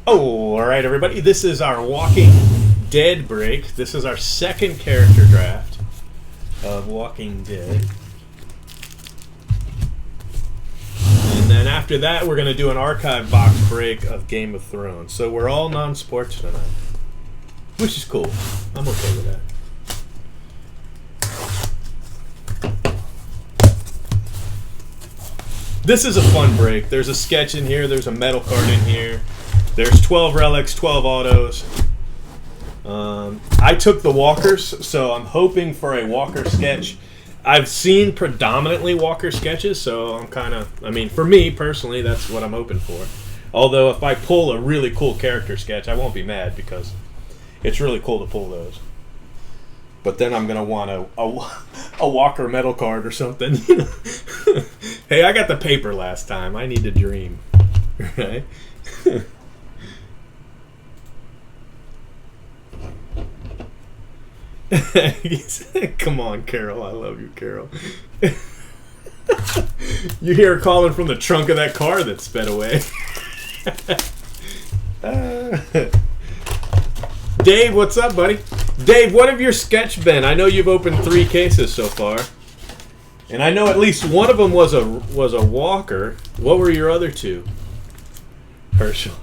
Oh, all right, everybody. This is our Walking Dead break. This is our second character draft of Walking Dead. And then after that, we're going to do an archive box break of Game of Thrones. So we're all non-sports tonight, which is cool. I'm okay with that. This is a fun break. There's a sketch in here. There's a metal card in here. There's 12 relics, 12 autos. I took the walkers, so I'm hoping for a walker sketch. I've seen predominantly walker sketches, so I'm kind of, I mean, for me personally, that's what I'm hoping for. Although if I pull a really cool character sketch, I won't be mad because it's really cool to pull those. But then I'm going to want a walker metal card or something. Hey, I got the paper last time. I need to dream. Right? Come on, Carol. I love you, Carol. You hear her calling from the trunk of that car that sped away. Dave, what's up, buddy? Dave, what have your sketch been? I know you've opened 3 cases so far. And I know at least one of them was a walker. What were your other 2? Herschel.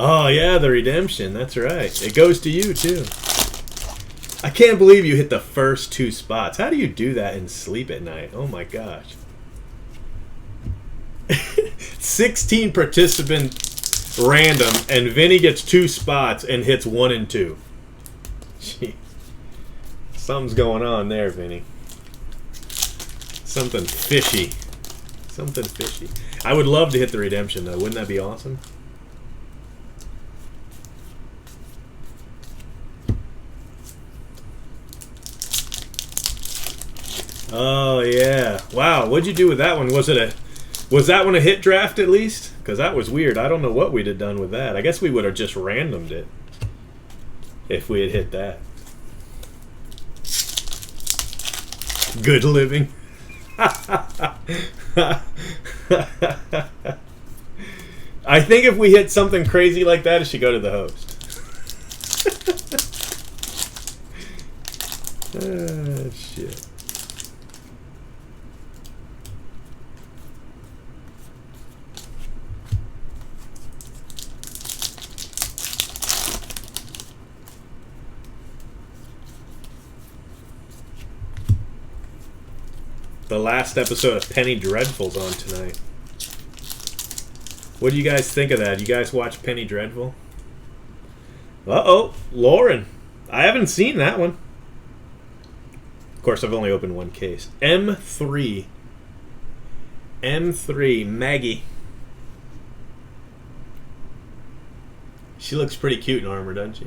Oh, yeah, the redemption. That's right. It goes to you, too. I can't believe you hit the first 2 spots. How do you do that and sleep at night? Oh, my gosh. 16 participant random, and Vinny gets 2 spots and hits 1 and 2. Gee. Something's going on there, Vinny. Something fishy. Something fishy. I would love to hit the redemption, though. Wouldn't that be awesome? Oh yeah! Wow, what'd you do with that one? Was that one a hit draft at least? Because that was weird. I don't know what we'd have done with that. I guess we would have just randomed it if we had hit that. Good living. I think if we hit something crazy like that, it should go to the host. Shit. The last episode of Penny Dreadful's on tonight. What do you guys think of that? You guys watch Penny Dreadful? Uh-oh, Lauren. I haven't seen that one. Of course, I've only opened 1 case. M3. Maggie. She looks pretty cute in armor, doesn't she?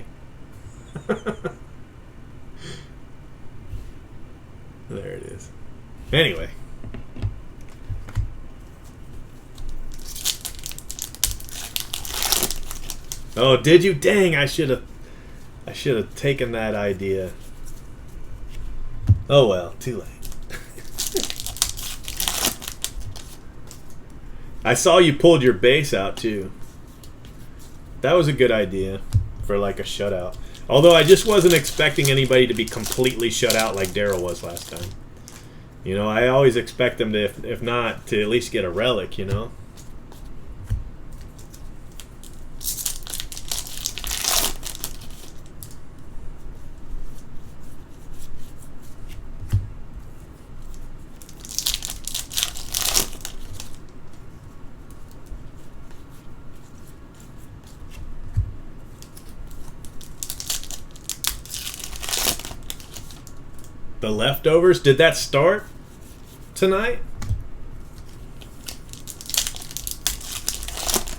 There it is. Anyway. Oh, did you? Dang, I should have taken that idea. Oh well, too late. I saw you pulled your base out too. That was a good idea for like a shutout. Although I just wasn't expecting anybody to be completely shut out like Daryl was last time. You know, I always expect them to, if not, to at least get a relic, you know? The leftovers? Did that start tonight?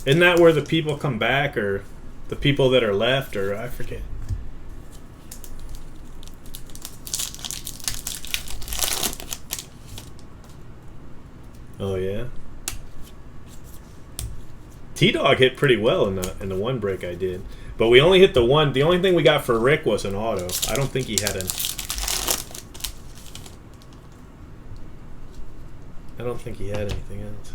Isn't that where the people come back, or the people that are left, or I forget? Oh yeah. T-Dog hit pretty well in the 1 break I did, but we only hit the 1. The only thing we got for Rick was an auto. I don't think he had an. I don't think he had anything else.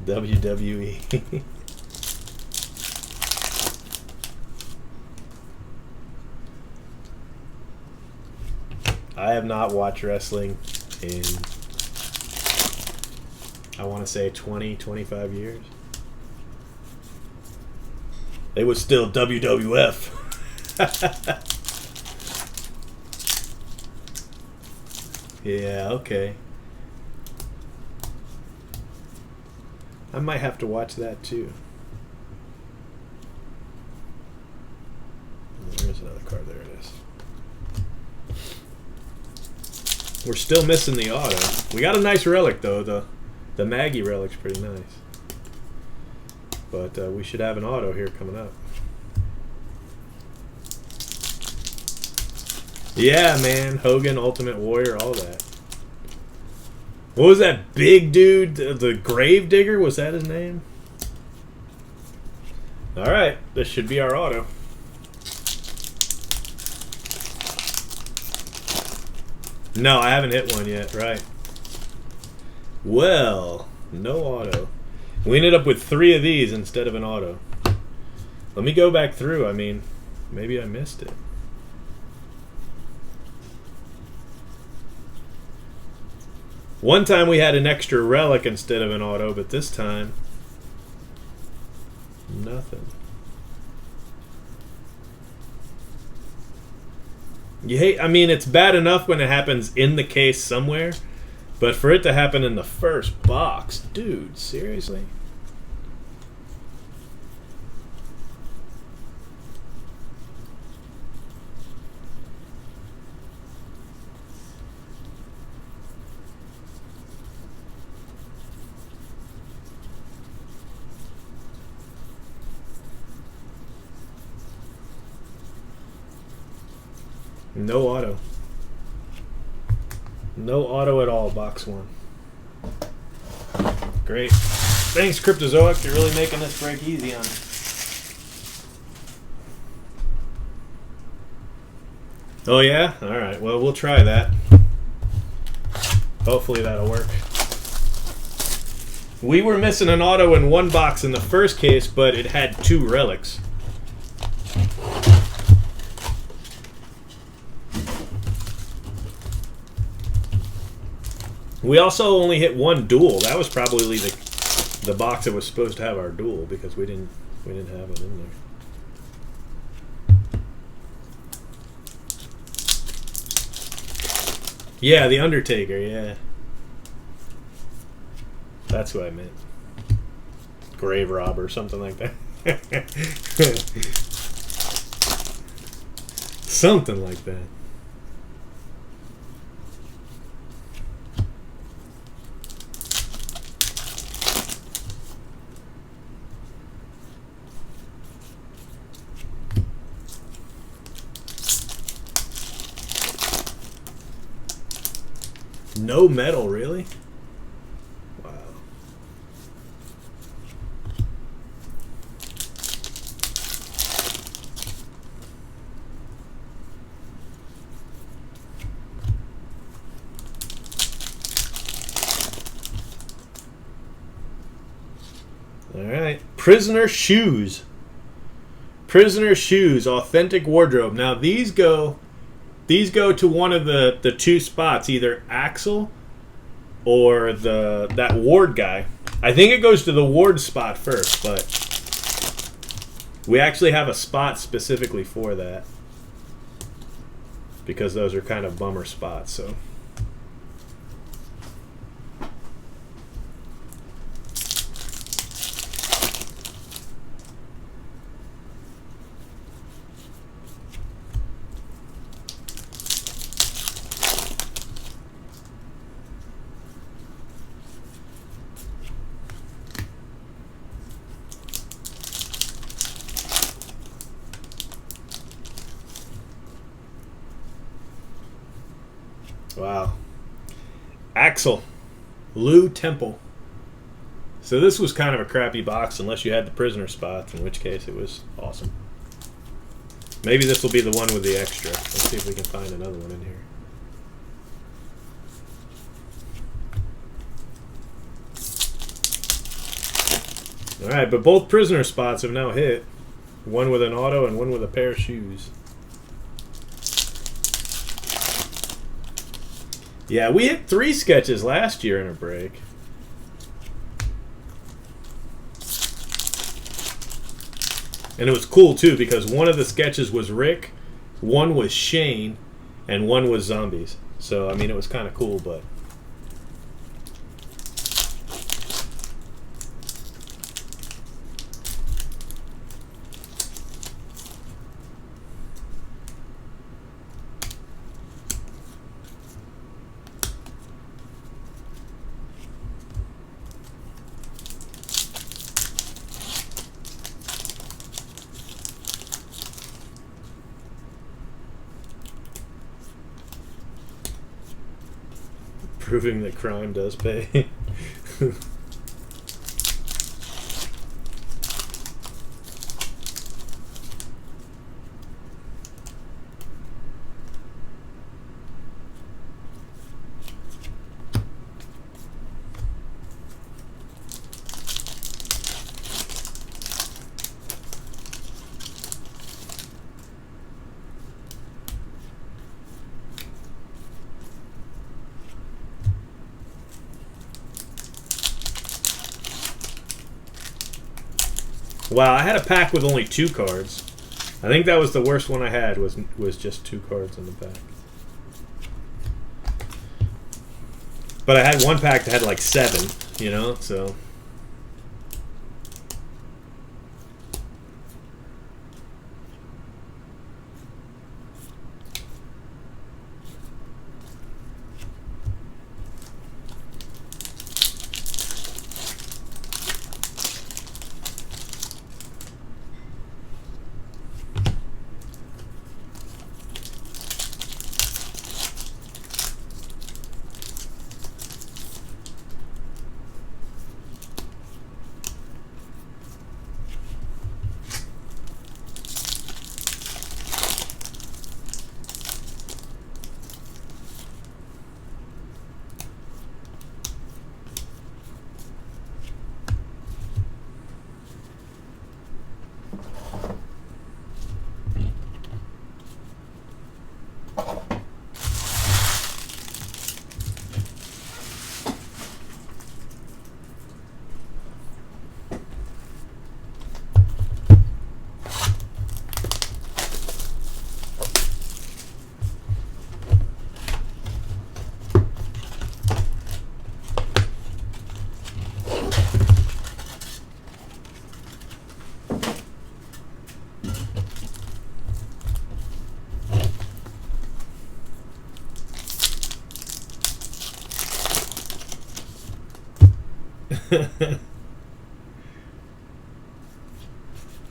WWE. I have not watched wrestling in, I want to say 20, 25 years. It was still WWF. Yeah, okay. I might have to watch that too. There's another card. There it is. We're still missing the auto. We got a nice relic though. The Maggie relic's pretty nice. But we should have an auto here coming up. Yeah, man. Hogan, Ultimate Warrior, all that. What was that big dude? The Grave Digger? Was that his name? Alright. This should be our auto. No, I haven't hit one yet. Right. Well, no auto. We ended up with 3 of these instead of an auto. Let me go back through. I mean, maybe I missed it. One time we had an extra relic instead of an auto, but this time, nothing. You hate, I mean, it's bad enough when it happens in the case somewhere, but for it to happen in the first box, dude, seriously? No auto. No auto at all, box 1. Great. Thanks, Cryptozoic. You're really making this break easy on me. Oh, yeah? Alright, well, we'll try that. Hopefully that'll work. We were missing an auto in one box in the first case, but it had 2 relics. We also only hit 1 duel. That was probably the box that was supposed to have our duel because we didn't have it in there. Yeah, the Undertaker. Yeah, that's what I meant. Grave robber, something like that. Something like that. No metal, really? Wow. All right. Prisoner shoes. Prisoner shoes, authentic wardrobe. Now these go to one of the 2 spots, either Axel or that Ward guy. I think it goes to the Ward spot first, but we actually have a spot specifically for that because those are kind of bummer spots. So. Wow. Axel. Lou Temple. So this was kind of a crappy box unless you had the prisoner spots, in which case it was awesome. Maybe this will be the one with the extra. Let's see if we can find another one in here. Alright, but both prisoner spots have now hit. One with an auto and one with a pair of shoes. Yeah, we hit 3 sketches last year in a break. And it was cool too because one of the sketches was Rick, one was Shane, and one was zombies. So I mean it was kind of cool, but proving that crime does pay. Wow, I had a pack with only 2 cards. I think that was the worst one I had, was just 2 cards in the pack. But I had one pack that had like 7, you know, so...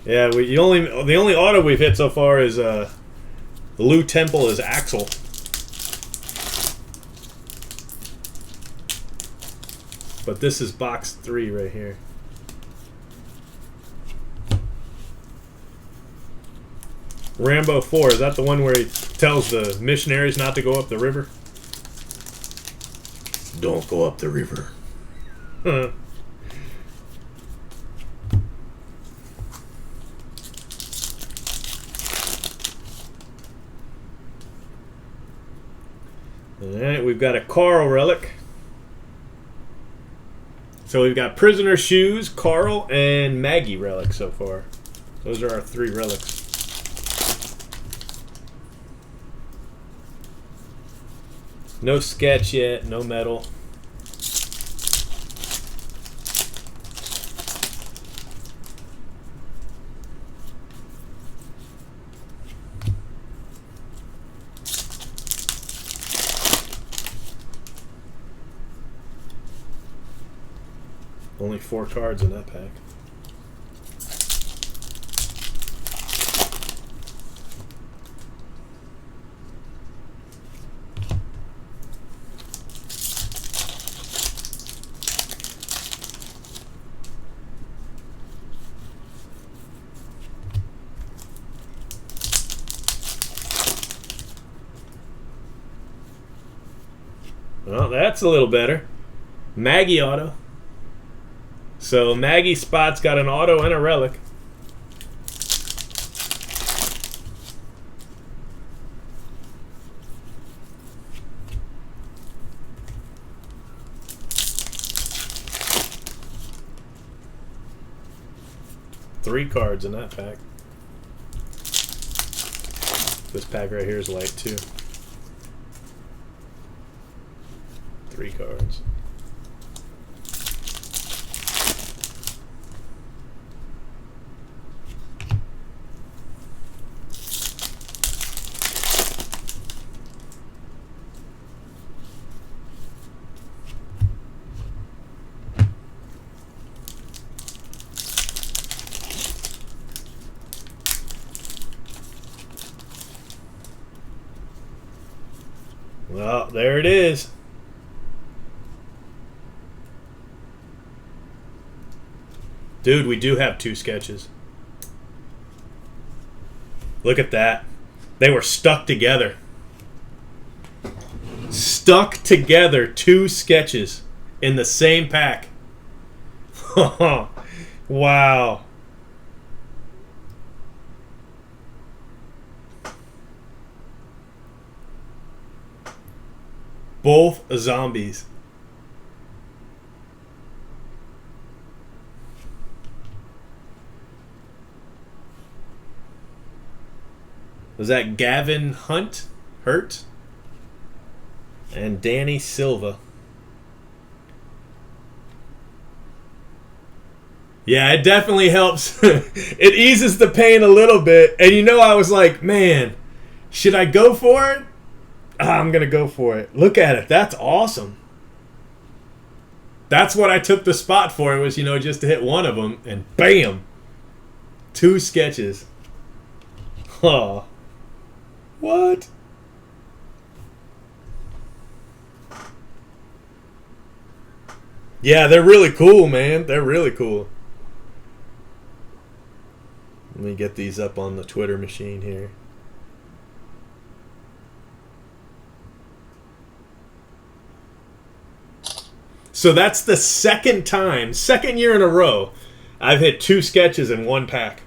Yeah, the only auto we've hit so far is the Lou Temple is Axel. But this is box 3 right here. Rambo 4, is that the one where he tells the missionaries not to go up the river? Don't go up the river. Alright, we've got a Carl relic. So we've got Prisoner Shoes, Carl, and Maggie relic so far. Those are our 3 relics. No sketch yet, no metal. Only 4 cards in that pack. Well, that's a little better. Maggie auto. So Maggie Spot's got an auto and a relic. Three cards in that pack. This pack right here is light too. 3 cards. Well, there it is. Dude, we do have 2 sketches. Look at that. They were stuck together. Stuck together, 2 sketches in the same pack. Wow. Both zombies. Was that Gavin Hunt? Hurt? And Danny Silva. Yeah, it definitely helps. It eases the pain a little bit. And you know, I was like, man, should I go for it? I'm going to go for it. Look at it. That's awesome. That's what I took the spot for. It was, you know, just to hit one of them. And bam! 2 sketches. Huh. What? Yeah, they're really cool, man. They're really cool. Let me get these up on the Twitter machine here. So that's the second year in a row, I've hit 2 sketches in one pack.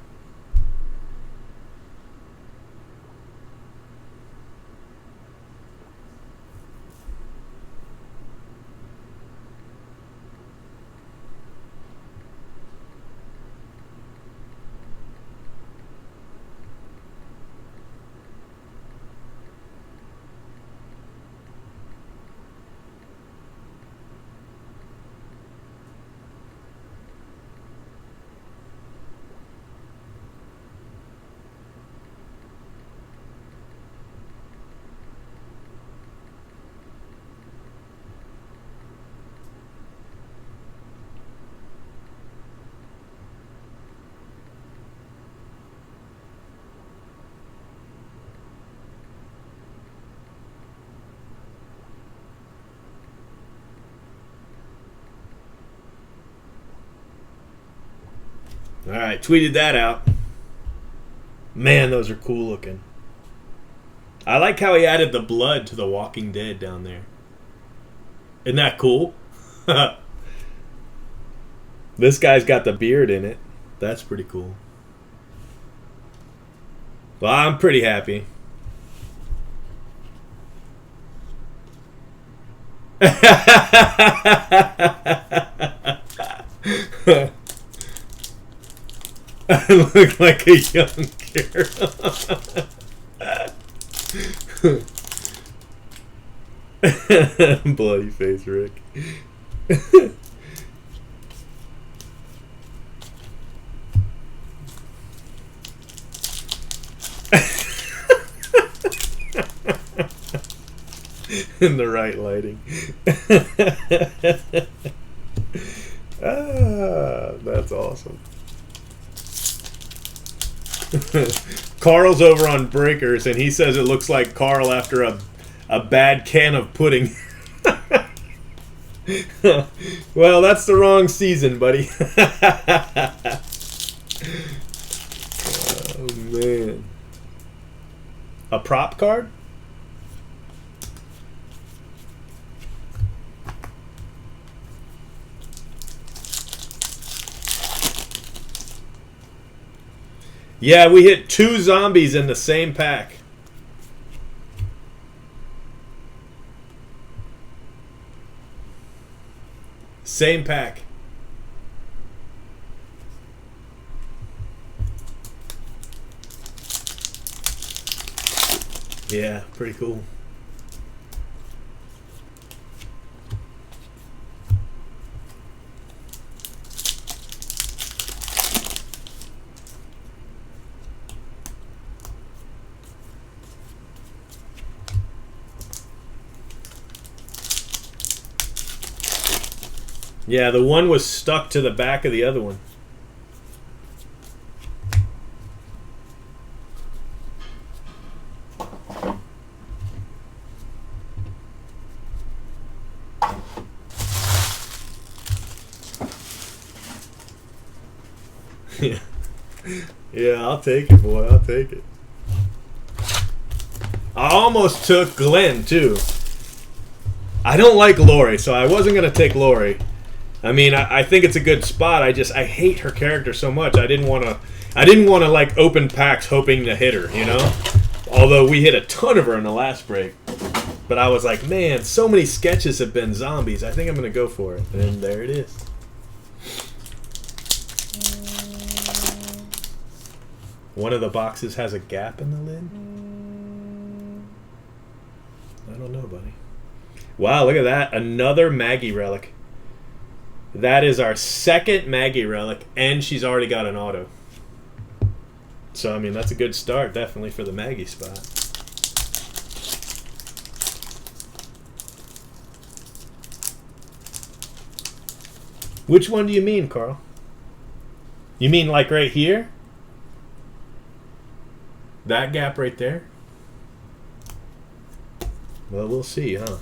Alright, tweeted that out. Man, those are cool looking. I like how he added the blood to the Walking Dead down there. Isn't that cool? This guy's got the beard in it. That's pretty cool. Well, I'm pretty happy. I look like a young Carol. Bloody face, Rick. In the right lighting. That's awesome. Carl's over on Breakers, and he says it looks like Carl after a bad can of pudding. Well, that's the wrong season, buddy. Oh, man. A prop card? Yeah, we hit 2 zombies in the same pack. Same pack. Yeah, pretty cool. Yeah, the one was stuck to the back of the other one. Yeah. Yeah, I'll take it, boy. I'll take it. I almost took Glenn, too. I don't like Lori, so I wasn't going to take Lori. I mean, I think it's a good spot. I hate her character so much. I didn't want to like open packs hoping to hit her, you know? Although we hit a ton of her in the last break. But I was like, man, so many sketches have been zombies. I think I'm going to go for it. And there it is. One of the boxes has a gap in the lid. I don't know, buddy. Wow, look at that. Another Maggie relic. That is our second Maggie relic, and she's already got an auto. So, I mean, that's a good start, definitely, for the Maggie spot. Which one do you mean, Carl? You mean like right here? That gap right there? Well, we'll see, huh?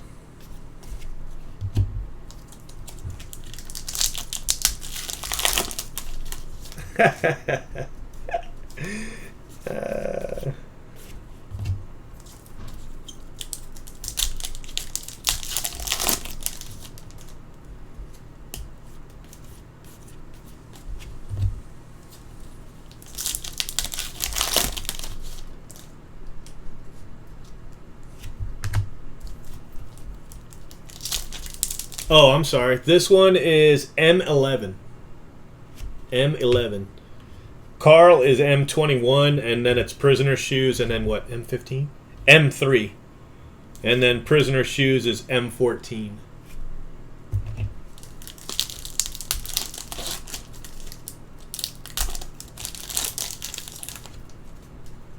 Oh, I'm sorry. This one is M11. M11. Carl is M21, and then it's Prisoner Shoes, and then what? M15? M3. And then Prisoner Shoes is M14.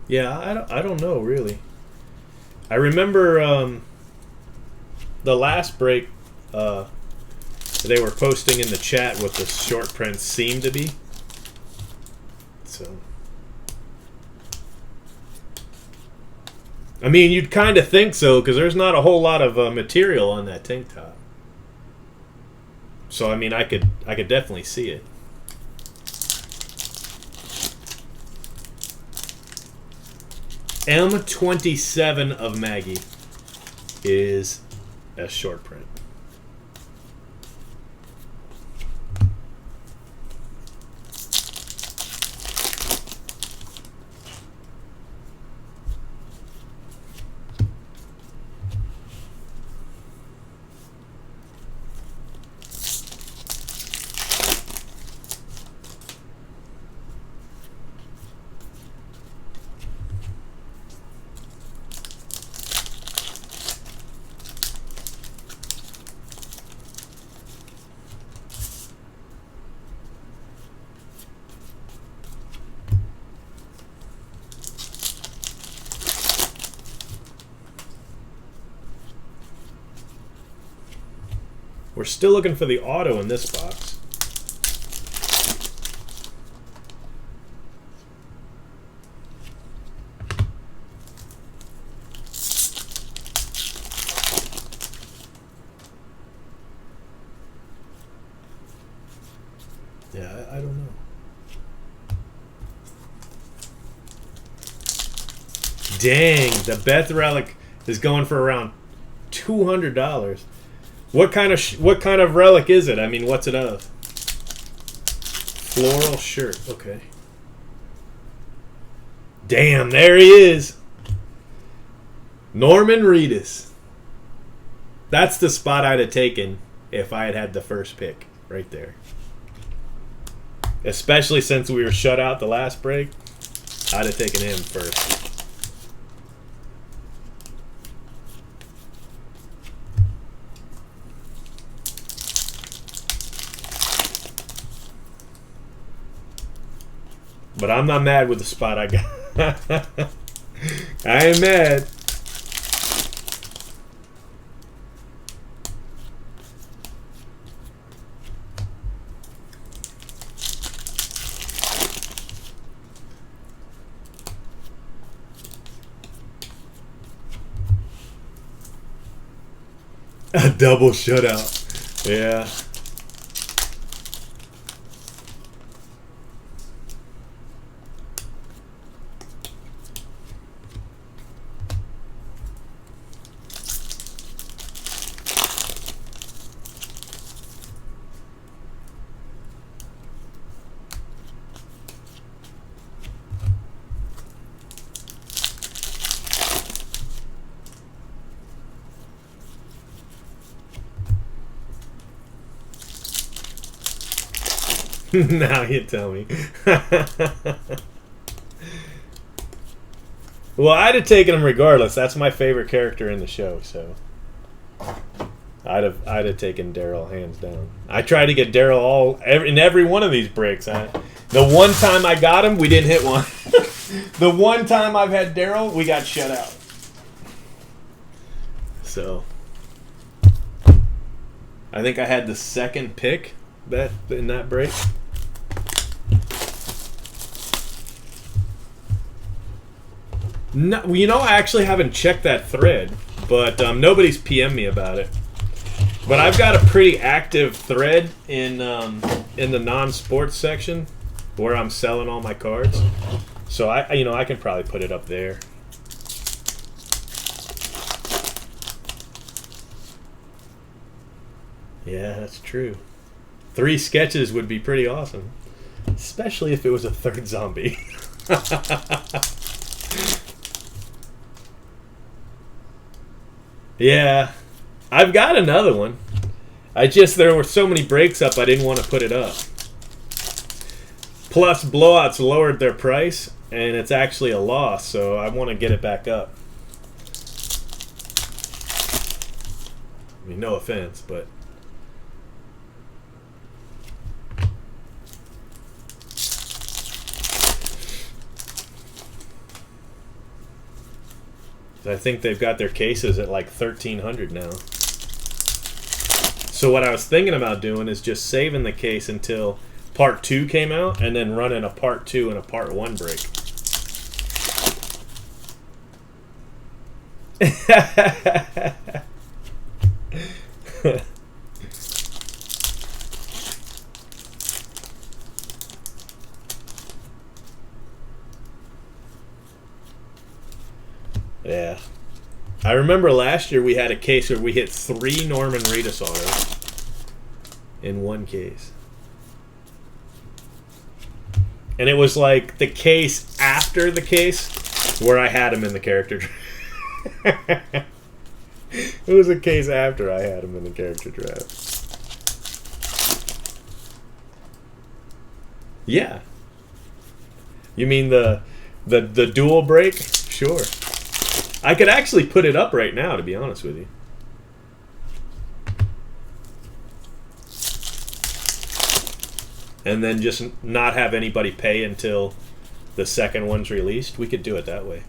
Yeah, I don't know, really. I remember the last break, they were posting in the chat what the short prints seemed to be. So, I mean, you'd kind of think so, because there's not a whole lot of material on that tank top. So, I mean, I could definitely see it. M27 of Maggie is a short print. We're still looking for the auto in this box. Yeah, I don't know. Dang, the Beth relic is going for around $200. What kind of relic is it? I mean, what's it of? Floral shirt. Okay. Damn, there he is. Norman Reedus. That's the spot I'd have taken if I had had the first pick right there. Especially since we were shut out the last break, I'd have taken him first. But I'm not mad with the spot I got. I ain't mad. A double shutout. Yeah. Now you tell me. Well, I'd have taken him regardless. That's my favorite character in the show, so I'd have taken Daryl hands down. I tried to get Daryl in every one of these breaks. The one time I got him, we didn't hit one. The one time I've had Daryl, we got shut out. So I think I had the second pick in that break. No, you know, I actually haven't checked that thread, but nobody's PM'd me about it. But I've got a pretty active thread in the non-sports section where I'm selling all my cards. So I can probably put it up there. Yeah, that's true. 3 sketches would be pretty awesome, especially if it was a third zombie. Yeah, I've got another one. There were so many breaks up, I didn't want to put it up. Plus, blowouts lowered their price, and it's actually a loss, so I want to get it back up. I mean, no offense, but... I think they've got their cases at like 1,300 now. So what I was thinking about doing is just saving the case until Part 2 came out and then running a Part 2 and a Part 1 break. Yeah. I remember last year we had a case where we hit 3 Norman Reedus autos in one case. And it was like the case after the case where I had him in the character draft. It was a case after I had him in the character draft. Yeah. You mean the dual break? Sure. I could actually put it up right now, to be honest with you. And then just not have anybody pay until the second one's released. We could do it that way.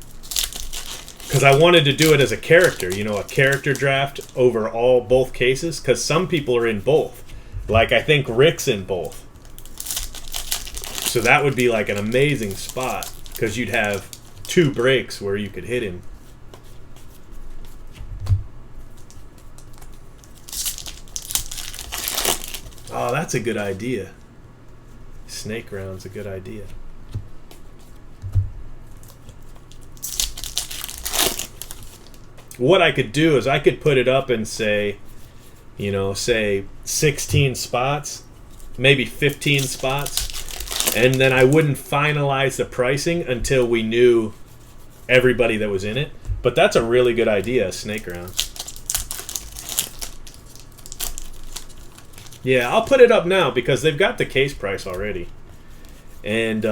Because I wanted to do it as a character, you know, a character draft over both cases. Because some people are in both. Like, I think Rick's in both. So that would be like an amazing spot. Because you'd have 2 breaks where you could hit him. Oh, that's a good idea. Snake round's a good idea. What I could do is I could put it up and say, you know, say 16 spots, maybe 15 spots, And then I wouldn't finalize the pricing until we knew everybody that was in it. But that's a really good idea, snake round. Yeah, I'll put it up now because they've got the case price already. And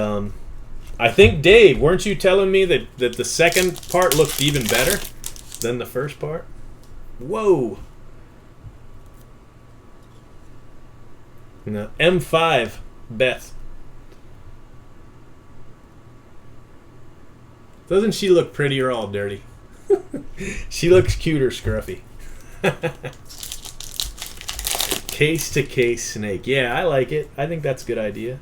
I think, Dave, weren't you telling me that the second part looked even better than the first part? Whoa. No, M5, Beth. Doesn't she look pretty or all dirty? She looks cute or scruffy. Case to case snake. Yeah, I like it. I think that's a good idea.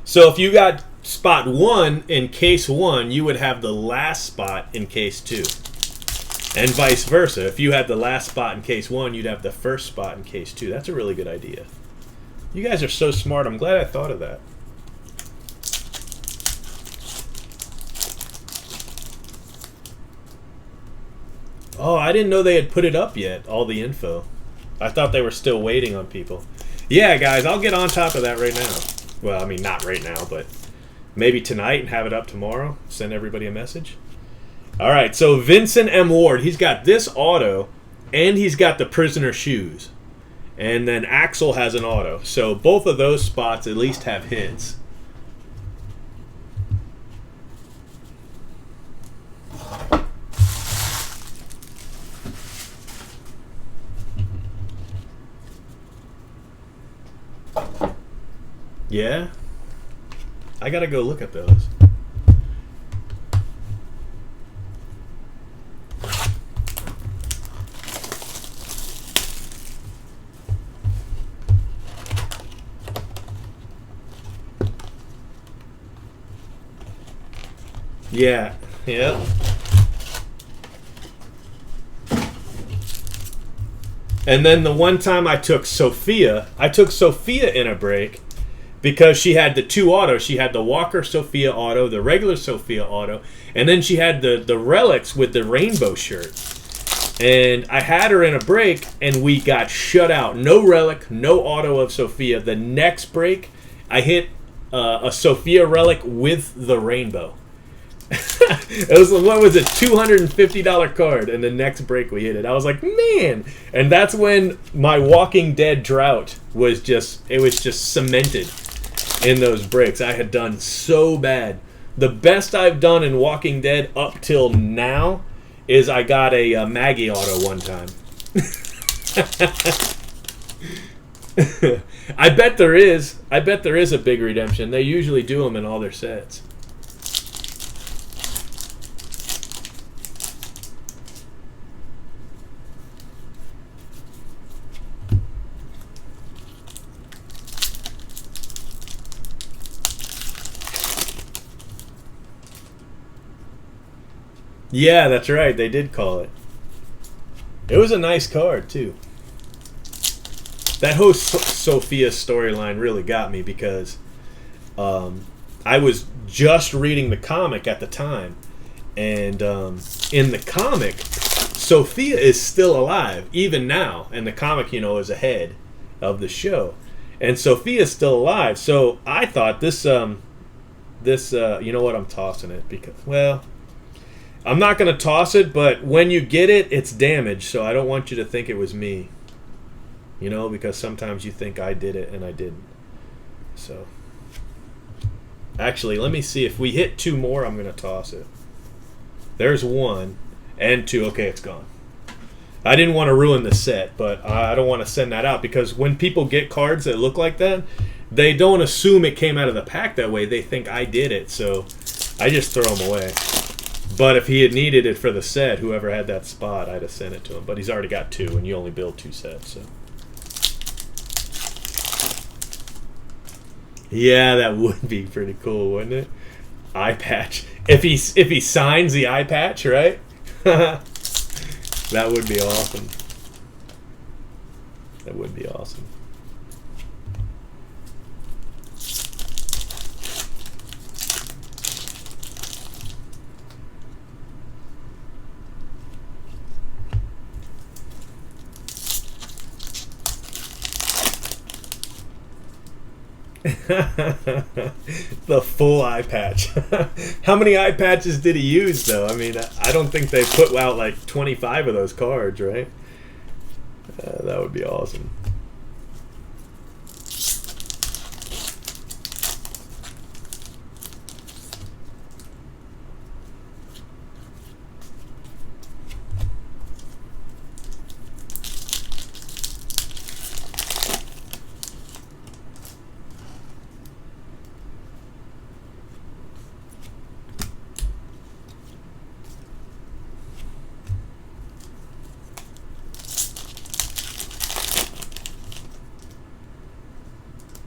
So if you got spot 1 in case 1, you would have the last spot in case 2. And vice versa. If you had the last spot in case 1, you'd have the first spot in case 2. That's a really good idea. You guys are so smart. I'm glad I thought of that. Oh, I didn't know they had put it up yet, all the info. I thought they were still waiting on people. Yeah, guys, I'll get on top of that right now. Well, I mean, not right now, but maybe tonight and have it up tomorrow. Send everybody a message. All right, so Vincent M. Ward, he's got this auto, and he's got the prisoner shoes. And then Axel has an auto. So both of those spots at least have hits. Yeah? I gotta go look at those. Yeah. Yeah. And then the one time I took Sophia in a break because she had the two autos. She had the Walker Sophia auto, the regular Sophia auto, and then she had the relics with the rainbow shirt. And I had her in a break, and we got shut out. No relic, no auto of Sophia. The next break, I hit a Sophia relic with the rainbow. It was, what was it, $250 card, and the next break we hit it. I was like, man. And that's when my Walking Dead drought was just cemented in those breaks. I had done so bad. The best I've done in Walking Dead up till now is I got a Maggie auto one time. I bet there is a big redemption. They usually do them in all their sets. Yeah, that's right. They did call it. It was a nice card, too. That whole Sophia storyline really got me because I was just reading the comic at the time. And in the comic, Sophia is still alive, even now. And the comic, is ahead of the show. And Sophia is still alive. So I thought this, you know what, I'm tossing it because, well, I'm not going to toss it, but when you get it, it's damaged, so I don't want you to think it was me. Because sometimes you think I did it, and I didn't. So, actually, let me see. If we hit 2 more, I'm going to toss it. There's 1 and 2. Okay, it's gone. I didn't want to ruin the set, but I don't want to send that out, because when people get cards that look like that, they don't assume it came out of the pack that way. They think I did it, so I just throw them away. But if he had needed it for the set, whoever had that spot, I'd have sent it to him. But he's already got 2, and you only build 2 sets. So, yeah, that would be pretty cool, wouldn't it? Eye patch. If he signs the eye patch, right? That would be awesome. That would be awesome. The full eye patch. How many eye patches did he use, though? I mean, I don't think they put out like 25 of those cards, right? That would be awesome.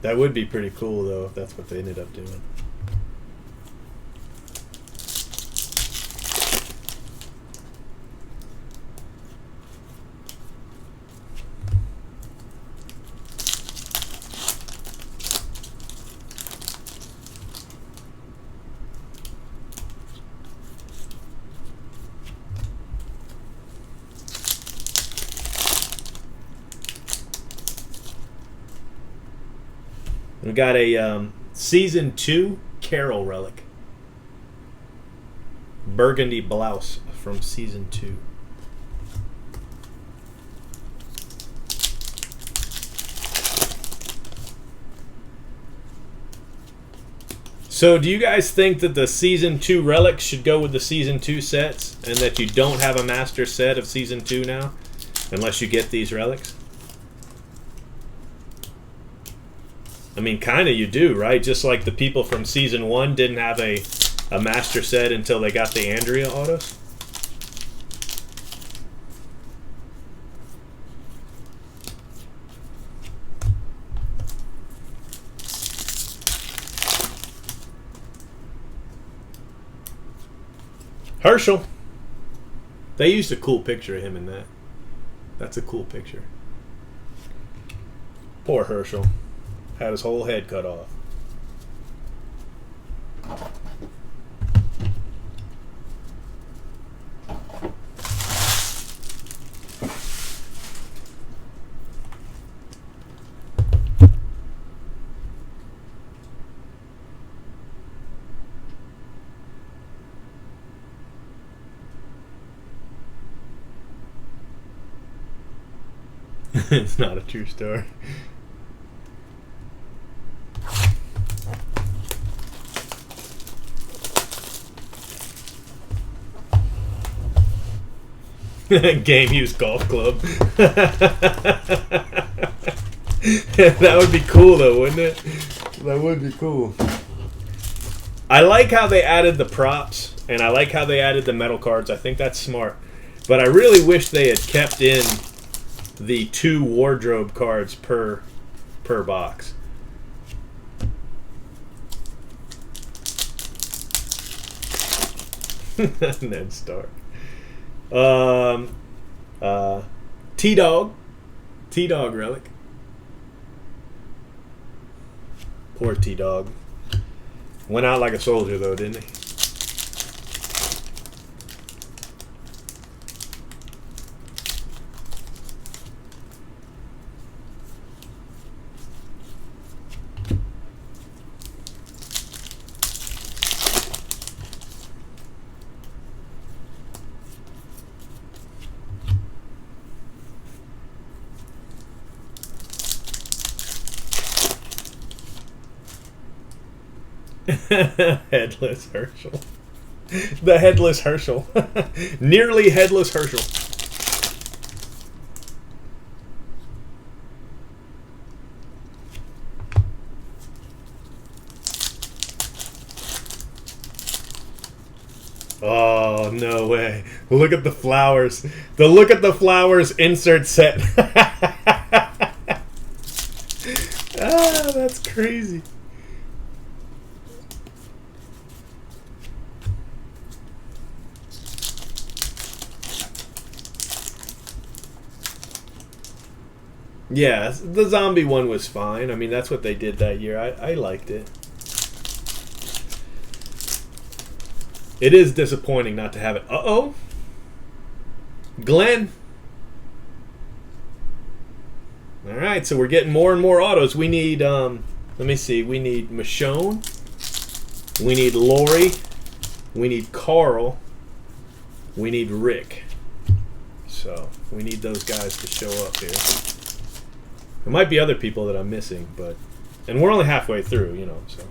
That would be pretty cool, though, if that's what they ended up doing. We got a Season 2 Carol relic. Burgundy blouse from Season 2. So do you guys think that the Season 2 relics should go with the Season 2 sets, and that you don't have a master set of Season 2 now, unless you get these relics? I mean, kind of you do, right? Just like the people from Season 1 didn't have a master set until they got the Andrea autos. Herschel. They used a cool picture of him in that. That's a cool picture. Poor Herschel. Had his whole head cut off. It's not a true story. Game used golf club. That would be cool, though, wouldn't it? That would be cool. I like how they added the props, and I like how they added the metal cards. I think that's smart. But I really wish they had kept in the 2 wardrobe cards per box. Ned Stark. T-Dog relic. Poor T-Dog. Went out like a soldier, though, didn't he? Headless Herschel. The headless Herschel. Nearly headless Herschel. Oh, no way. Look at the flowers. The look at the flowers insert set. Ah, that's crazy. Yeah, the zombie one was fine. I mean, that's what they did that year. I liked it. It is disappointing not to have it. Uh-oh. Glenn. All right, so we're getting more and more autos. We need, let Let me see. We need Michonne. We need Lori. We need Carl. We need Rick. So we need those guys to show up here. There might be other people that I'm missing, but... And we're only halfway through, you know, so...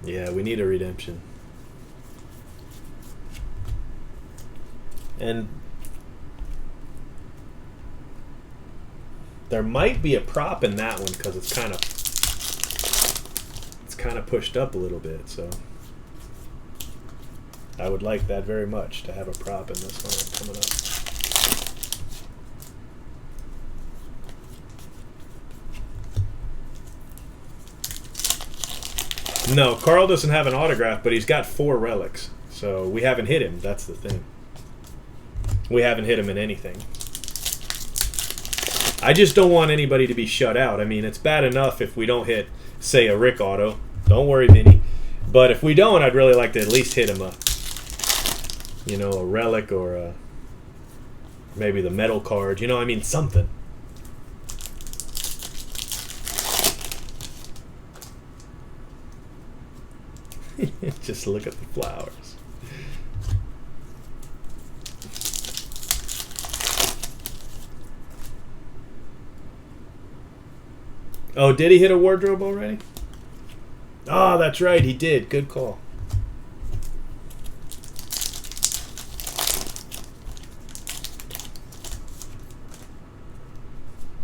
Yeah, we need a redemption. And there might be a prop in that one because it's kind of pushed up a little bit, so I would like that very much to have a prop in this one coming up. No, Carl doesn't have an autograph, but he's got 4 relics. So we haven't hit him. That's the thing. We haven't hit him in anything. I just don't want anybody to be shut out. I mean, it's bad enough if we don't hit, say, a Rick auto. Don't worry, Vinny. But if we don't, I'd really like to at least hit him a, you know, a relic or a, maybe the metal card. You know, I mean, something. Just look at the flowers. Oh, did he hit a wardrobe already? Oh, that's right, he did. Good call.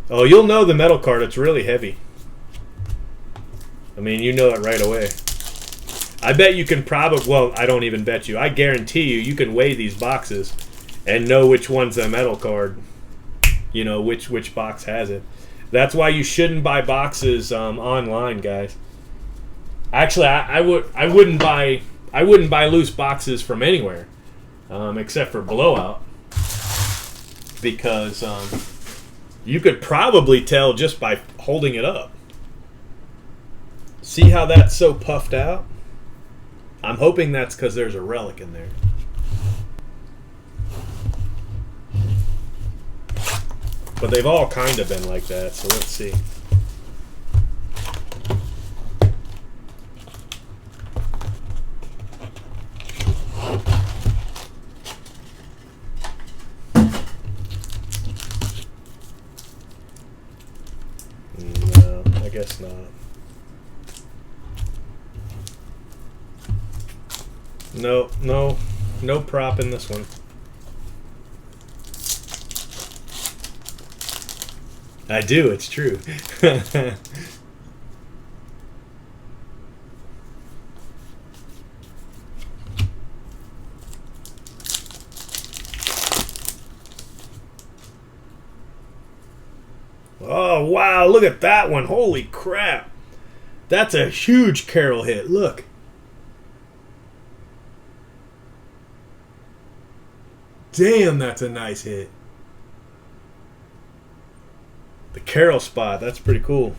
Oh, you'll know the metal card. It's really heavy. I mean, you know it right away. I bet you can probably, well, I don't even bet you. I guarantee you can weigh these boxes and know which one's a metal card. You know, which box has it. That's why you shouldn't buy boxes online, guys. Actually, I wouldn't buy loose boxes from anywhere, except for Blowout, because you could probably tell just by holding it up. See how that's so puffed out? I'm hoping that's because there's a relic in there. But they've all kind of been like that, so let's see. No, I guess not. No prop in this one. I do, it's true. Oh, wow, look at that one. Holy crap. That's a huge Carol hit. Look. Damn, that's a nice hit. The Carol spot, that's pretty cool.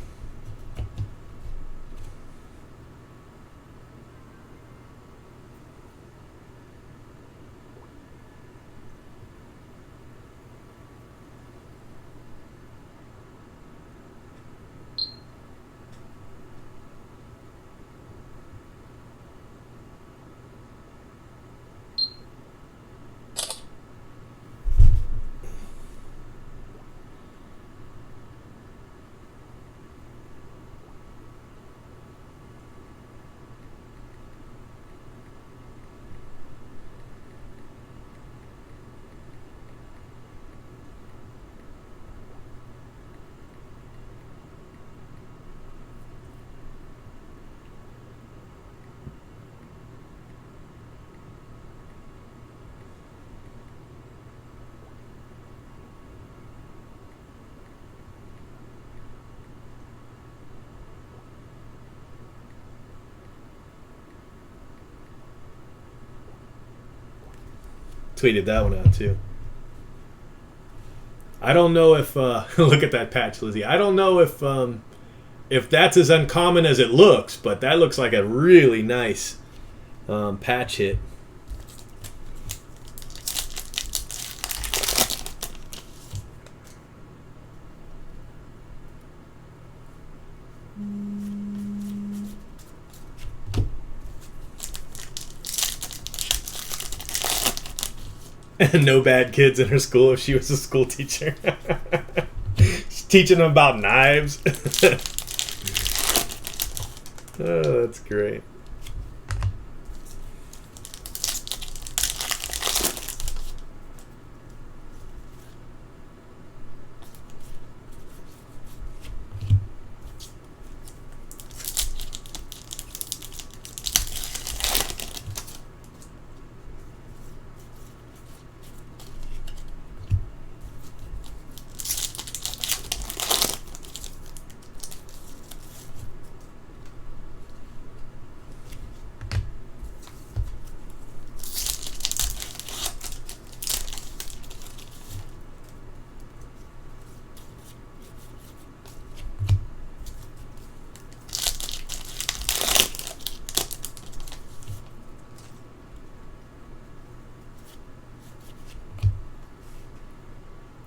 Tweeted that one out too. I don't know if look at that patch, Lizzie. I don't know if that's as uncommon as it looks, but that looks like a really nice patch hit. No bad kids in her school if she was a school teacher. She's teaching them about knives. Oh, that's great.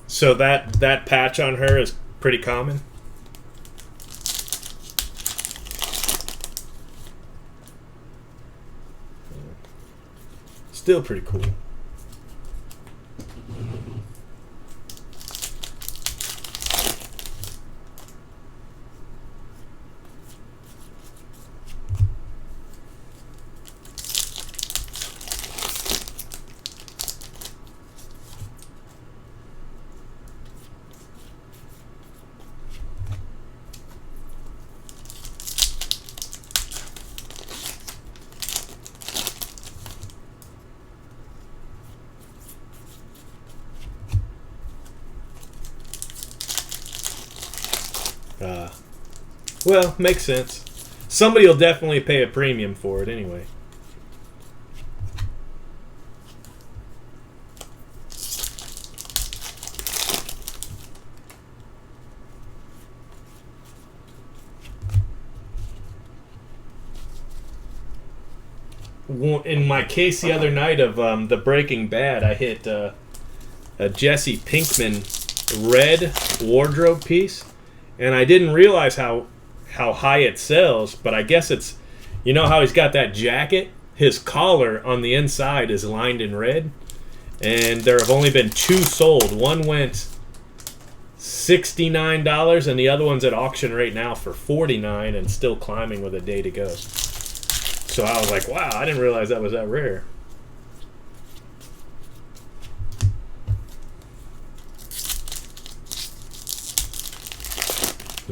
So that patch on her is pretty common. Still pretty cool. Well, makes sense. Somebody will definitely pay a premium for it anyway. In my case the other night of the Breaking Bad, I hit a Jesse Pinkman red wardrobe piece, and I didn't realize how high it sells, but I guess it's, you know how he's got that jacket? His collar on the inside is lined in red, and there have only been 2 sold. One went $69, and the other one's at auction right now for $49 and still climbing with a day to go. So I was like, wow, I didn't realize that was that rare.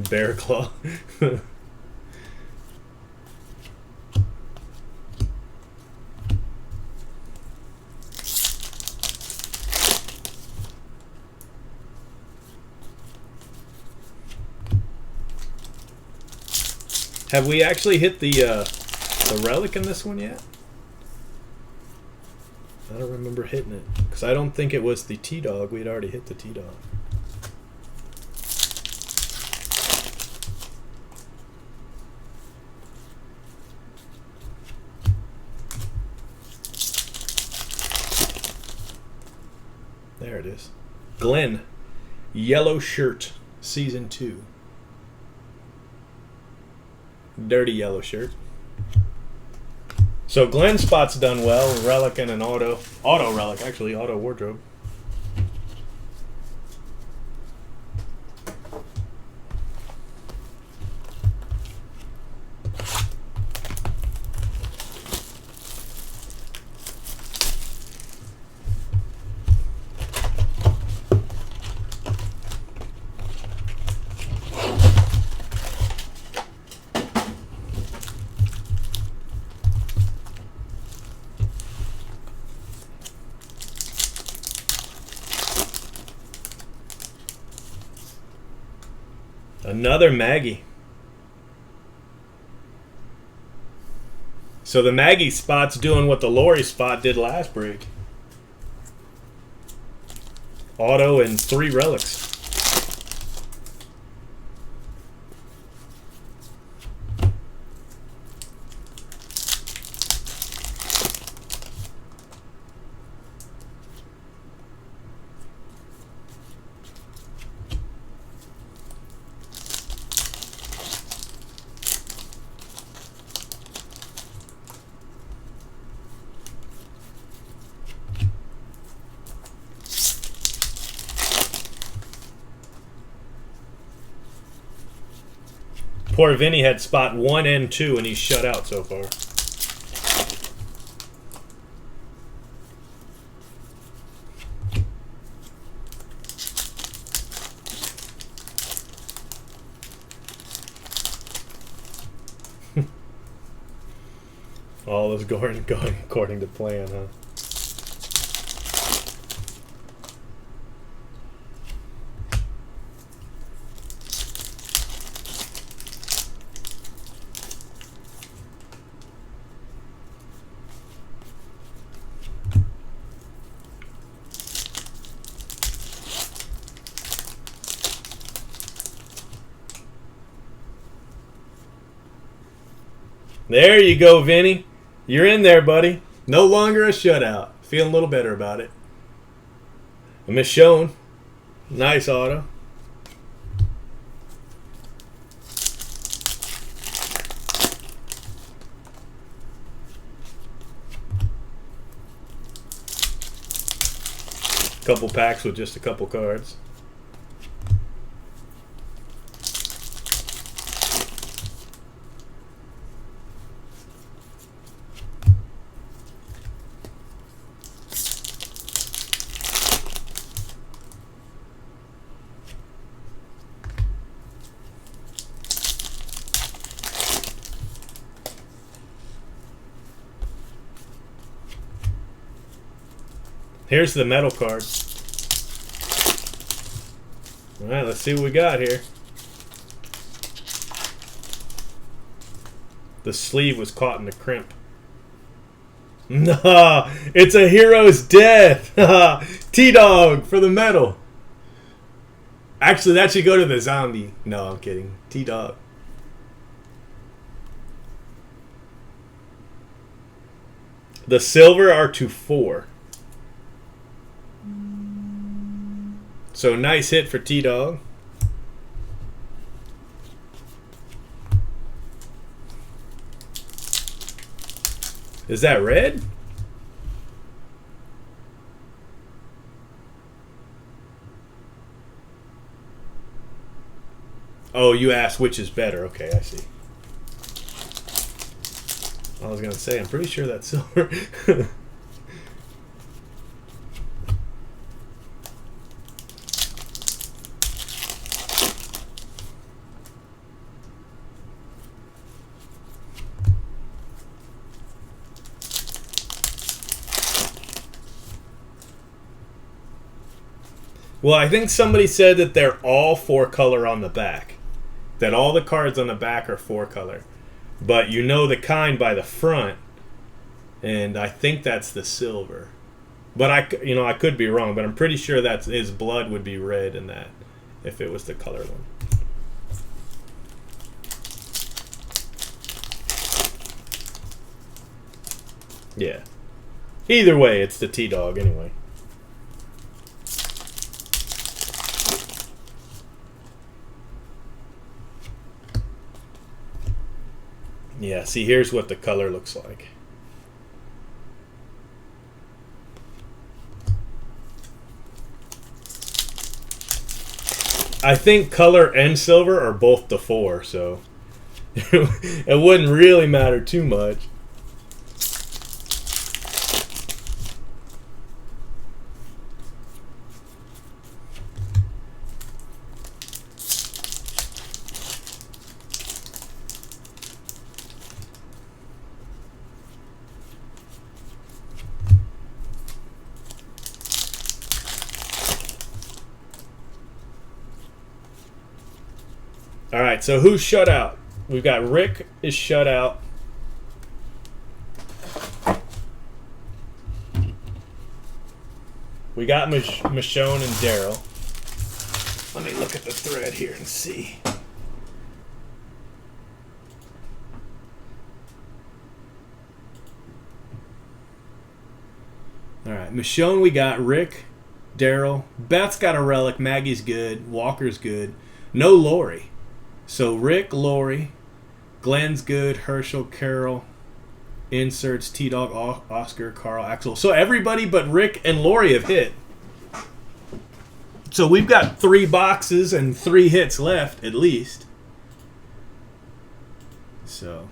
Bear claw. Have we actually hit the relic in this one yet? I don't remember hitting it because I don't think it was the T-Dog. We'd already hit the T-Dog. There it is. Glenn, Yellow Shirt, Season 2. Dirty yellow shirt. So Glenn spot's done well. Relic and an auto relic, actually, auto wardrobe. Another Maggie. So the Maggie spot's doing what the Lori spot did last break. Auto and 3 relics. Poor Vinny had spot 1 and 2, and he's shut out so far. All is going according to plan, huh? There you go, Vinny. You're in there, buddy. No longer a shutout. Feeling a little better about it. A Miss Shown. Nice auto. Couple packs with just a couple cards. Here's the metal card. Alright, let's see what we got here. The sleeve was caught in the crimp. Nah, it's a hero's death. T-Dog for the metal. Actually, that should go to the zombie. No, I'm kidding. T-Dog. The silver are to 4. So nice hit for T-Dog. Is that red? Oh, you asked which is better. Okay, I see. I was going to say, I'm pretty sure that's silver. Well, I think somebody said that they're all 4-color on the back. That all the cards on the back are 4-color. But you know the kind by the front. And I think that's the silver. But I could be wrong, but I'm pretty sure that his blood would be red in that if it was the color one. Yeah. Either way, it's the T-Dog anyway. Yeah, see, here's what the color looks like. I think color and silver are both the 4, so it wouldn't really matter too much. All right, so who's shut out? We've got Rick is shut out. We got Michonne and Daryl. Let me look at the thread here and see. All right, Michonne, we got Rick, Daryl. Beth's got a relic. Maggie's good. Walker's good. No Lori. So Rick, Lori, Glenn's good. Herschel, Carol, inserts, T-Dog, Oscar, Carl, Axel. So everybody but Rick and Lori have hit. So we've got 3 boxes and 3 hits left, at least. So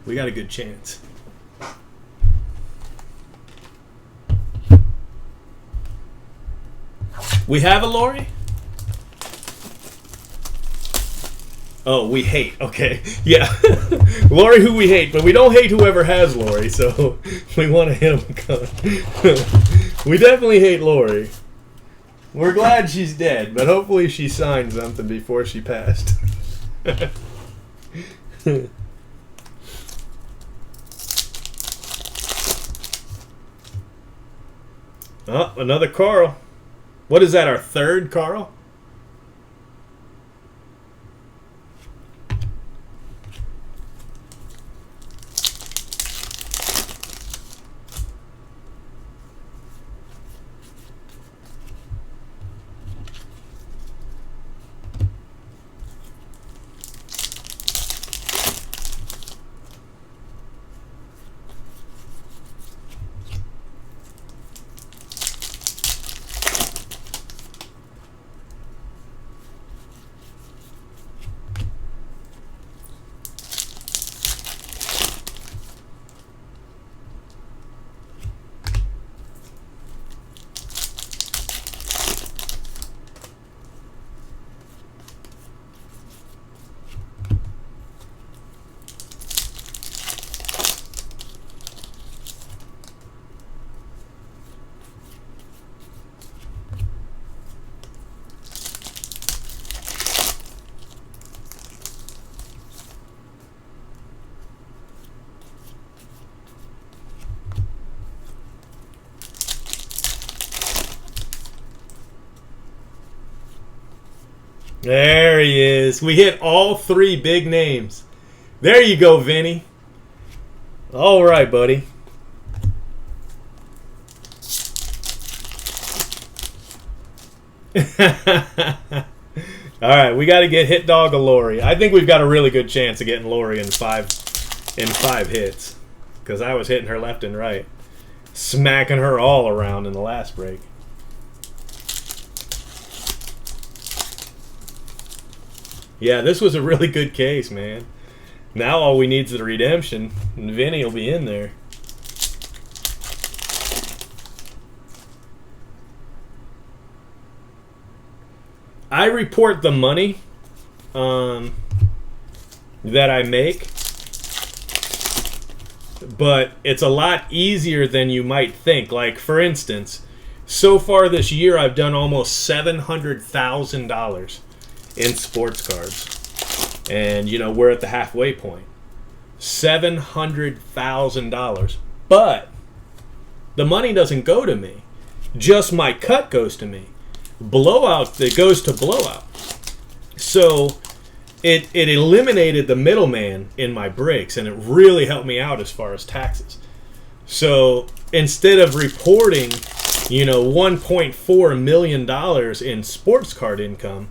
we got a good chance. We have a Lori? Oh, we hate. Okay. Yeah. Lori who we hate, but we don't hate whoever has Lori, so we want to hit him. We definitely hate Lori. We're glad she's dead, but hopefully she signed something before she passed. Oh, another Carl. What is that, our 3rd Carl? There he is. We hit all 3 big names. There you go, Vinny. All right, buddy. All right, we got to get Hit Dog a Lori. I think we've got a really good chance of getting Lori in 5 hits, because I was hitting her left and right, smacking her all around in the last break. Yeah, this was a really good case, man. Now all we need is the redemption, and Vinny will be in there. I report the money that I make, but it's a lot easier than you might think. Like, for instance, so far this year I've done almost $700,000 in sports cards. And, you know, we're at the halfway point. $700,000. But the money doesn't go to me. Just my cut goes to me. Blowout, it goes to blowout. So it eliminated the middleman in my breaks, and it really helped me out as far as taxes. So instead of reporting, you know, $1.4 million in sports card income,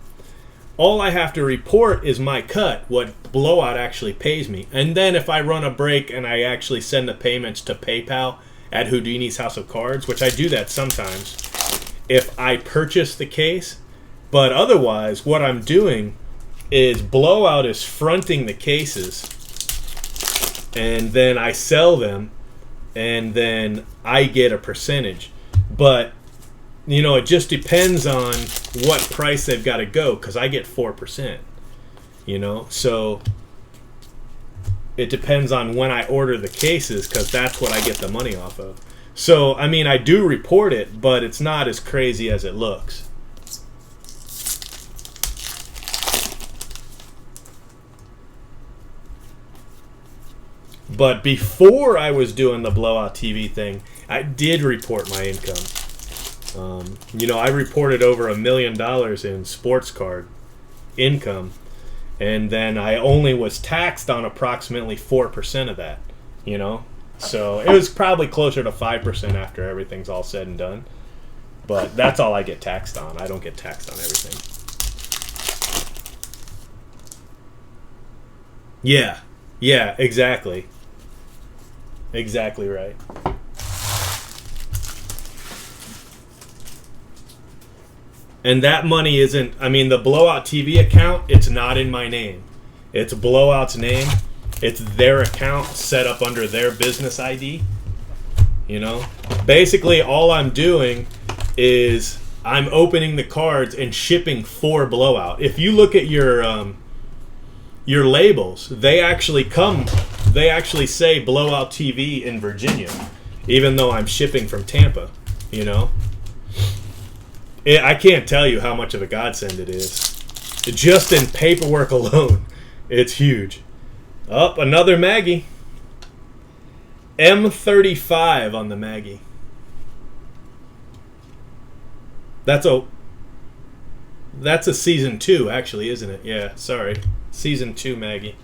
all I have to report is my cut, what blowout actually pays me. And then if I run a break and I actually send the payments to PayPal at Houdini's House of Cards, which I do that sometimes, if I purchase the case, but otherwise what I'm doing is blowout is fronting the cases, and then I sell them, and then I get a percentage. But you know, it just depends on what price they've got to go, because I get 4%, you know, so it depends on when I order the cases, because that's what I get the money off of. So, I mean, I do report it, but it's not as crazy as it looks. But before I was doing the blowout TV thing, I did report my income. You know, I reported over $1 million in sports card income, and then I only was taxed on approximately 4% of that, you know? So it was probably closer to 5% after everything's all said and done. But that's all I get taxed on. I don't get taxed on everything. Yeah, exactly. Exactly right. And that money isn't, I mean, the Blowout TV account, it's not in my name. It's Blowout's name. It's their account set up under their business ID. You know? Basically, all I'm doing is I'm opening the cards and shipping for Blowout. If you look at your labels, they actually say Blowout TV in Virginia, even though I'm shipping from Tampa, you know? I can't tell you how much of a godsend it is. Just in paperwork alone, it's huge. Oh, another Maggie. M35 on the Maggie. That's a season 2, actually, isn't it? Yeah, sorry. Season 2 Maggie.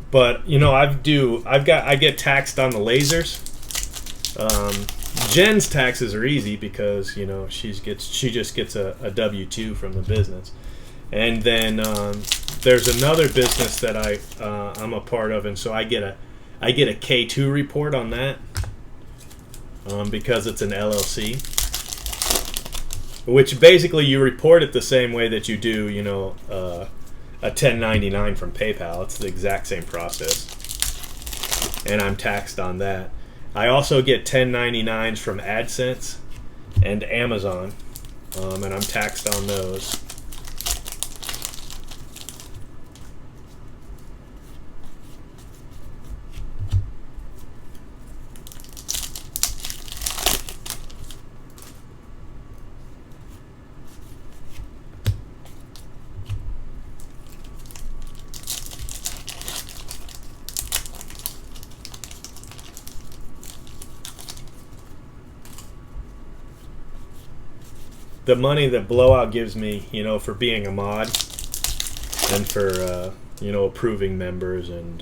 But you know, I get taxed on the lasers. Jen's taxes are easy because, you know, she just gets a W-2 from the business, and then there's another business that I'm a part of, and so I get a K2 report on that because it's an LLC, which basically you report it the same way that you do, you know, a 1099 from PayPal. It's the exact same process, and I'm taxed on that. I also get 1099s from AdSense and Amazon, and I'm taxed on those. The money that Blowout gives me, you know, for being a mod and for, you know, approving members and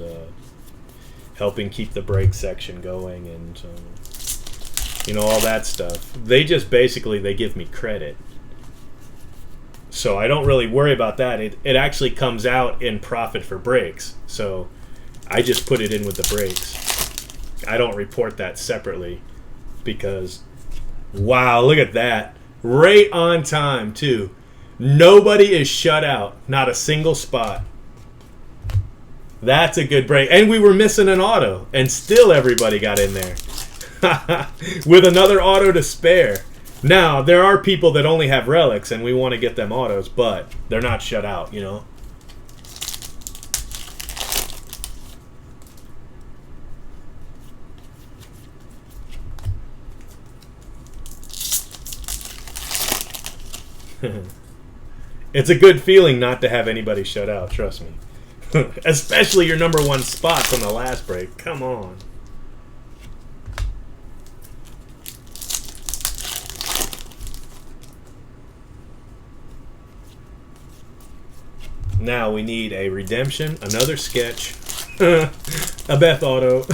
helping keep the break section going and, you know, all that stuff. They just basically, they give me credit. So I don't really worry about that. It actually comes out in profit for breaks. So I just put it in with the breaks. I don't report that separately because, wow, look at that. Right on time, too. Nobody is shut out. Not a single spot. That's a good break. And we were missing an auto, and still everybody got in there. With another auto to spare. Now, there are people that only have relics, and we want to get them autos, but they're not shut out, you know? It's a good feeling not to have anybody shut out, trust me. Especially your number one spots on the last break. Come on. Now we need a redemption, another sketch, a Beth auto.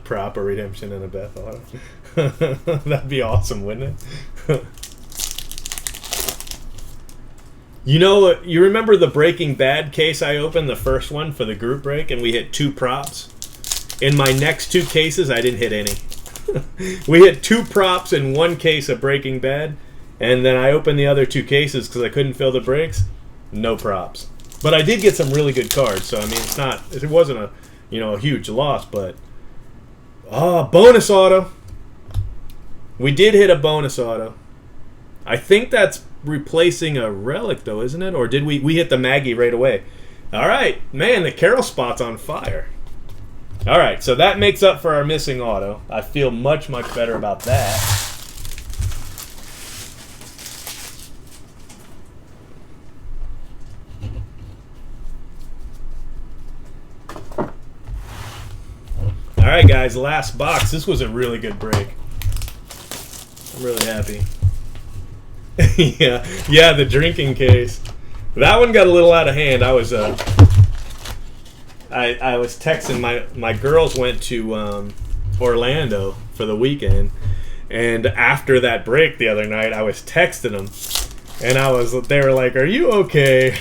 Proper redemption and a Beth auto. That'd be awesome, wouldn't it? You know, you remember the Breaking Bad case I opened, the first one for the group break, and we hit 2 props? In my next 2 cases, I didn't hit any. We hit 2 props in 1 case of Breaking Bad, and then I opened the other 2 cases because I couldn't fill the breaks. No props. But I did get some really good cards, so I mean, it wasn't a, a huge loss, but bonus auto. We did hit a bonus auto. I think that's replacing a relic, though, isn't it? Or did we hit the Maggie right away? All right, man, the Carol spot's on fire. All right, so that makes up for our missing auto. I feel much, much better about that. All right, guys, last box. This was a really good break. I'm really happy. yeah, the drinking case. That one got a little out of hand. I was texting my girls went to Orlando for the weekend, and after that break the other night, I was texting them, and they were like, "Are you okay?"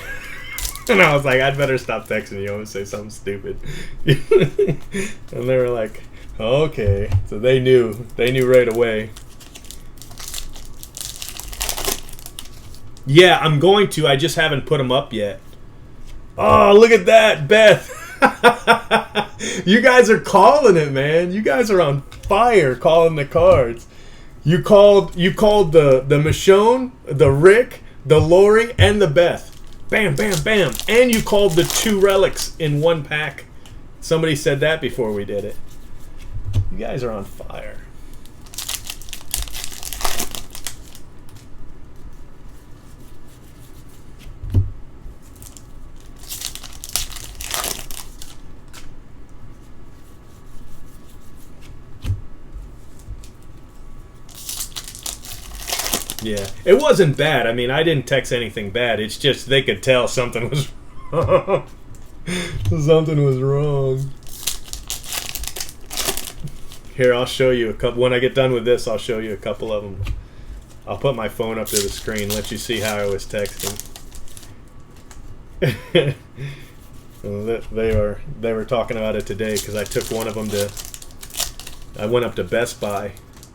And I was like, I'd better stop texting you. I'm going to say something stupid. And they were like, okay. So they knew right away. Yeah, I'm going to. I just haven't put them up yet. Oh, look at that, Beth. You guys are calling it, man. You guys are on fire calling the cards. You called the Michonne, the Rick, the Lori, and the Beth. Bam, bam, bam. And you called the 2 relics in one pack. Somebody said that before we did it. You guys are on fire. Yeah, it wasn't bad. I mean, I didn't text anything bad. It's just they could tell something was wrong. Something was wrong. Here, I'll show you a couple. When I get done with this, I'll show you a couple of them. I'll put my phone up to the screen, let you see how I was texting. They were talking about it today because I took one of them I went up to Best Buy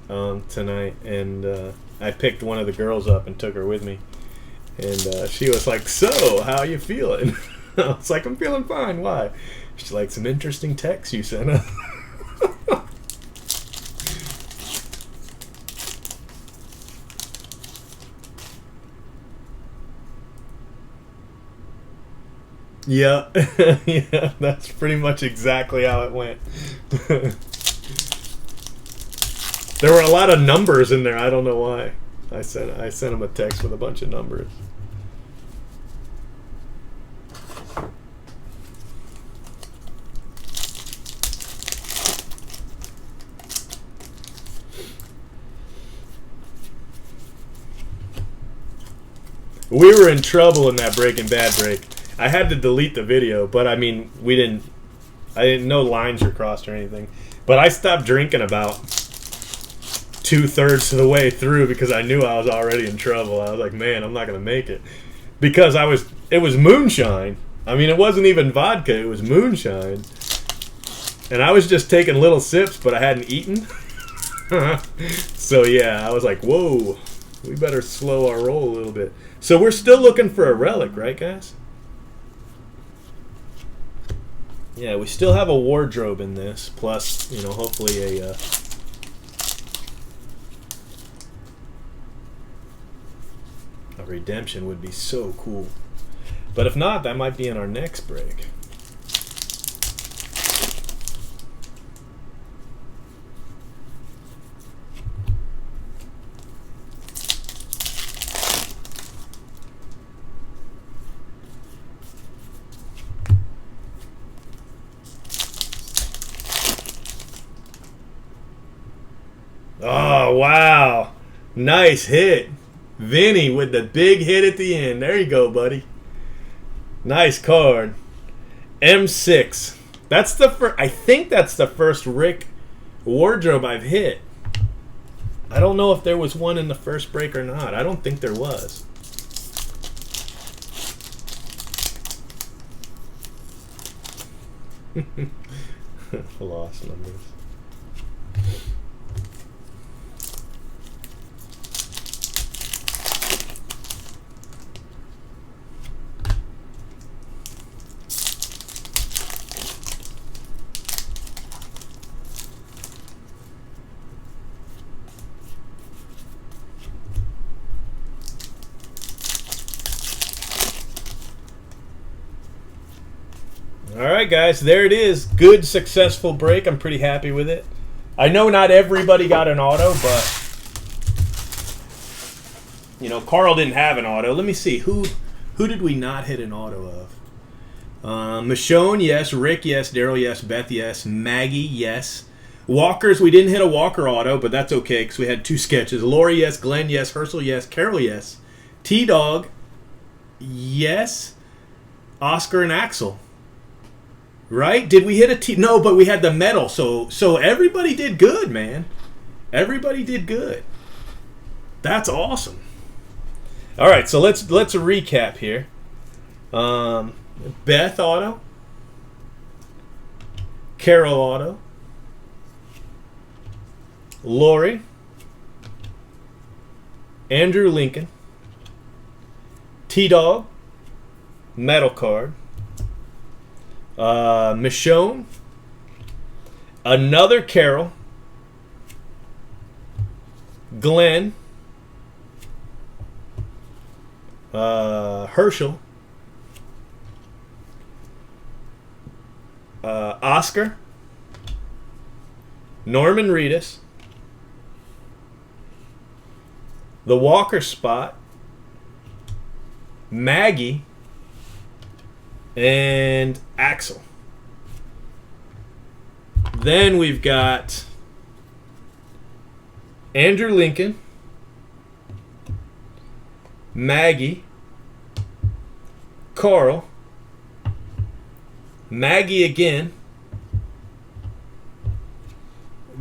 tonight, and I picked one of the girls up and took her with me, and she was like, "So, how you feeling?" I was like, "I'm feeling fine. Why?" She's like, "Some interesting texts you sent us." Yeah, yeah, that's pretty much exactly how it went. There were a lot of numbers in there. I don't know why. I sent him a text with a bunch of numbers. We were in trouble in that Breaking Bad break. I had to delete the video, but I mean, I didn't know lines were crossed or anything. But I stopped drinking about 2/3 of the way through because I knew I was already in trouble. I was like, man, I'm not going to make it. Because it was moonshine. I mean, it wasn't even vodka, it was moonshine. And I was just taking little sips, but I hadn't eaten. So yeah, I was like, whoa, we better slow our roll a little bit. So we're still looking for a relic, right, guys? Yeah, we still have a wardrobe in this, plus, hopefully a redemption would be so cool. But if not, that might be in our next break. Oh, wow. Nice hit. Vinny with the big hit at the end. There you go, buddy. Nice card. M6. That's the first. I think that's the first Rick wardrobe I've hit. I don't know if there was one in the first break or not. I don't think there was. Lost numbers. All right, guys, there it is. Good, successful break. I'm pretty happy with it. I know not everybody got an auto, but you know, Carl didn't have an auto. Let me see who did we not hit an auto of? Michonne, yes. Rick, yes. Daryl, yes. Beth, yes. Maggie, yes. Walkers, we didn't hit a Walker auto, but that's okay because we had 2 sketches. Lori, yes. Glenn, yes. Herschel, yes. Carol, yes. T-Dog, yes. Oscar and Axel. Right? Did we hit a T? No, but we had the medal. So everybody did good, man. Everybody did good. That's awesome. All right, so let's recap here. Beth auto, Carol auto, Lori, Andrew Lincoln, T-Dog, metal card, Michonne, another Carol, Glenn, Herschel, Oscar, Norman Reedus, the Walker spot, Maggie, and Axel. Then we've got Andrew Lincoln, Maggie, Carl, Maggie again,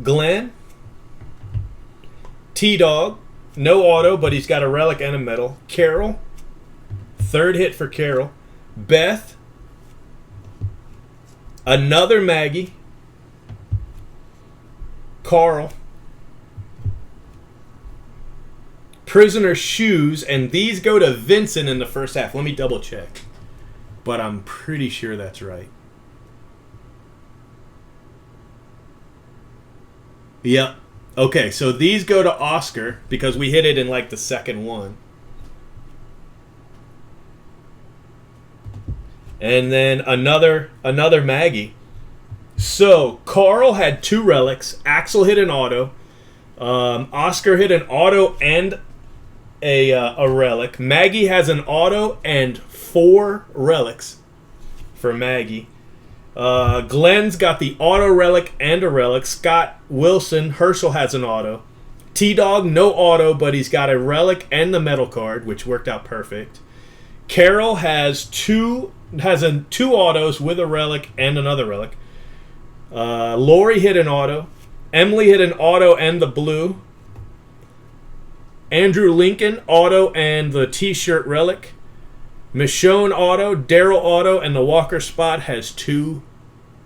Glenn, T-Dog, no auto, but he's got a relic and a medal, Carol, 3rd hit for Carol, Beth, another Maggie, Carl, Prisoner shoes, and these go to Vincent in the first half. Let me double check, but I'm pretty sure that's right. Yep. Okay, so these go to Oscar because we hit it in like the second one. And then another Maggie. So Carl had 2 relics. Axel hit an auto. Oscar hit an auto and a relic. Maggie has an auto and 4 relics for Maggie. Glenn's got the auto relic and a relic. Scott Wilson, Herschel has an auto. T-Dog, no auto, but he's got a relic and the metal card, which worked out perfect. Carol has two autos with a relic and another relic. Lori hit an auto. Emily hit an auto and the blue. Andrew Lincoln, auto and the T-shirt relic. Michonne auto, Daryl auto, and the Walker spot has 2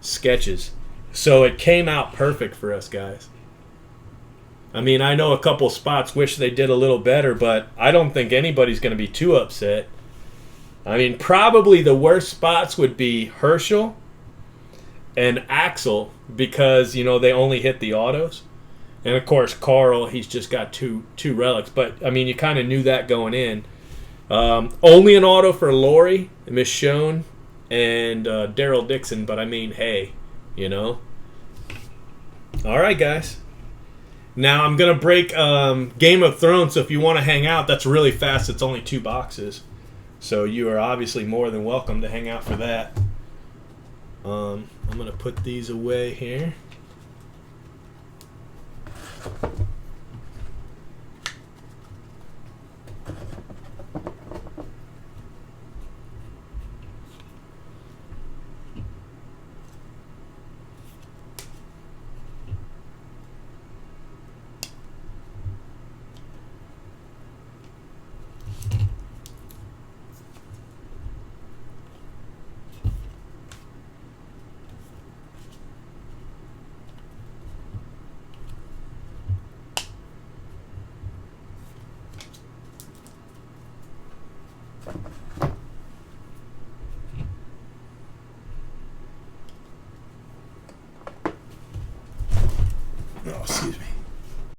sketches. So it came out perfect for us, guys. I mean, I know a couple spots wish they did a little better, but I don't think anybody's going to be too upset. I mean, probably the worst spots would be Herschel and Axel because, you know, they only hit the autos. And, of course, Carl, he's just got two relics. But, I mean, you kind of knew that going in. Only an auto for Lori, Michonne, and Daryl Dixon. But, I mean, hey, you know. All right, guys. Now, I'm going to break Game of Thrones. So if you want to hang out, that's really fast. It's only 2 boxes. So you are obviously more than welcome to hang out for that. I'm going to put these away here. Oh, excuse